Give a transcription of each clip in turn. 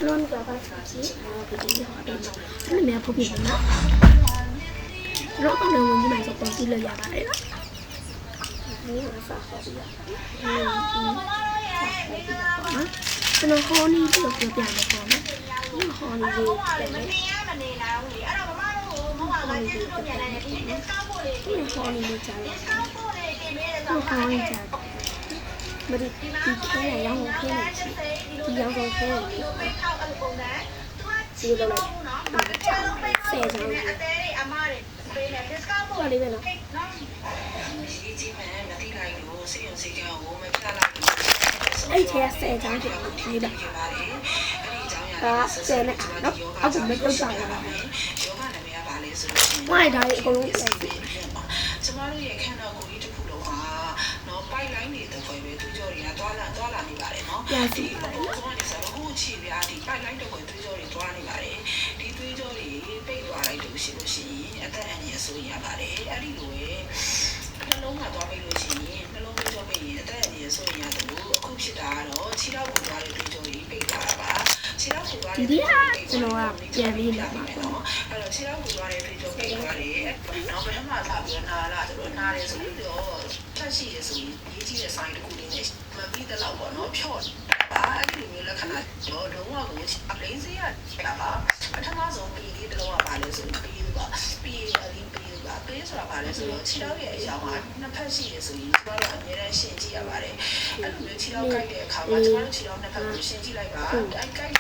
non apa sih begini ini memang hobi banget lo kan udah mau gimana sih pasti lo ya pak ini rasa hobi ya cái honey itu lo punya apa ini honey itu ini honey itu cari ini honey cari mà đi cái này giống cái này đi giống cái này đi đâu này xe sao qua đi bên nào ấy xe sao thì đi đâu đó xe này nó cũng biết đâu rồi ngoài đây có lúc nàyပိုက်လိုင်းတွေတော့ပဲသူကြောတွေကတွာလာနေပါတယ်เนาะဒီဆိုတော့ဟိုချီပြားဒီပိုက်လိုင်းတော့သူကြောတွေတွားနေပါတယ်ဒီသွေးကြောတွေပိတ်သွားလိုက်လို့ရှိရင်အသက်အန္တရာယ်ဆိုရပါတယ်အဲ့ဒီလိုပဲနှလုံးမှာသွားပိတ်လို့ရှိရင်နှလုံးသွေးကြောပိတ်ရင်အသက်အန္တရာယ်ဆိုရတယ်လို့အခုဖြစ်တာကတော့ခြေထောက်ကိုသွားတဲ့သွေးကြောတွေပိတ်သွားတာပါခြေထောက်ကိုသွားတဲ့ဒီကျွန်တော်ကပြန်ပြီးလာမှာပေါ့အဲ့တော့ခြေထောက်ကိုသွားတဲ့သွေးကြောပိတ်သွားတယ်နောက်ပထမစားပြီးနာလာဆိုတော့နားတယ်ဆိုတော့ထက်ရှိရဆိုရင်ရေးကြည့်တဲ့ဆိုင်တစ်ခုလေးနဲ့မပြီးတဲ့လောက်ပေါ့နော်ဖြော့ပါအဲ့ဒီလိုမျိုးလက္ခဏာတော့လုံးဝကိုအလိမ့်စေးရတာပါပထမဆုံးပြီးလေးတစ်လုံးကပါလဲဆိုပြီးပါပြီးဆိုတာပါလဲဆိုတော့ခြေထောက်ရဲ့အရာမှာနှစ်ဖက်ရှိရဆိုရင်ကျမတို့အများနဲ့ရှင်းကြည့်ရပါတယ်အဲ့လိုမျိုးခြေထောက်ကိုက်တဲ့အခါမှာကျမတို့ခြေထောက်နှစ်ဖက်ကိုရှင်းကြည့်လိုက်ပါအဲ့ကိုက်တဲ့က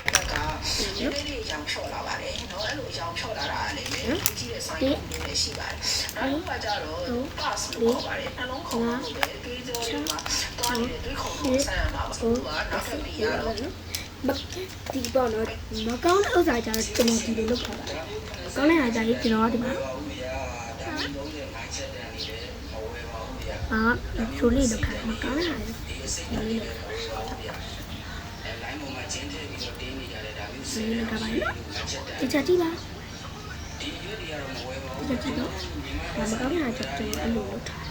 ဒီလေးအကြောင်းဖြော့လာပါတယ်နော်အဲ့လိုအကြောင်းဖြော့လာတာလည်းပဲကြည့်တဲ့ဆိုင်တွေရှိပါတယ်နောက်တစ်ခါကျတော့ pass လို့ခေါ်ပါတယ်နှလုံးခုန်လို့ပဲတွေးကြောတွေမှာတွားနေတဲ့တွေးခုန်လို့ဆန်းရမှာပါဘူးကနောက်ထပ်ပြီးရတော့ဒီပေါ့နော်မကောင်းတဲ့ဥစ္စာကြတော့ကျွန်တော်ဒီလိုလုပ်ထားတာကောင်းတဲ့ဟာကြရင်ကျွန်တော်ကဒီမှာချိုးလေးလုပ်ထားမကောင်းတဲ့ဟာလေးလုပ်ထားပါဒီချက်ကြည့်လားဒီချက်ကြည့်တော့မကောင်းတဲ့ဟာချက်ကျွန်တော်အဲ့လိုလုပ်ထား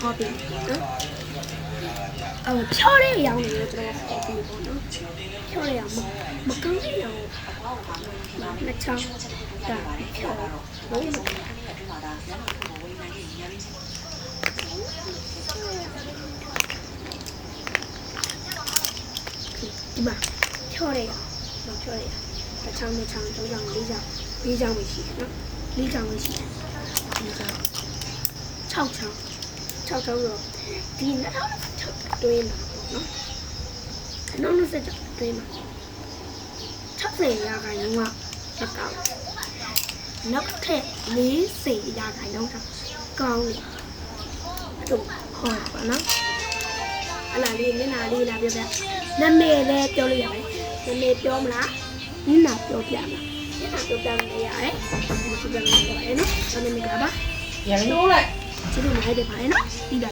ဟောပြီးနော်ဖြောတဲ့ရောင်တွေကျွန်တော်ဟောပြီးပေါ့နော်ဖြောတဲ့ရောင်မကောင်းတဲ့ရောင်နှစ်ချောင်းဒါဖြောတော့ဒီမှာဖြောတဲ့ရောင်ဖြောတဲ့ရောင်တစ်ချောင်းနှစ်ချောင်းသုံးချောင်းလေးချောင်းပဲရှိတယ်နော်လေးချောင်းပဲရှိတယ်ဒီချောင်း6ချောင်းတော့ဒီ2006တွင်းမှာပေါ့နော်2026တွင်းမှာ60ရာခိုင်နှုန်းကတက်ကောက်နောက်ထပ်40ရာခိုင်နှုန်းကကောင်းတယ်အဲ့လိုဟောပါနော်အဲ့လာလေးမျက်နှာလေးလာပြောပြနာမည်လည်းပြောလို့ရပါတယ်နာမည်ပြောမလားမျက်နှာပြောပြမလားမျက်နှာပြောပြလို့ရတယ်ပြောပြလို့ရတယ်နော်နာမည်ကပါရန်လို့လိုက်ကျေးဇူးများတယ်ပါတယ်နော်ပြီးပါ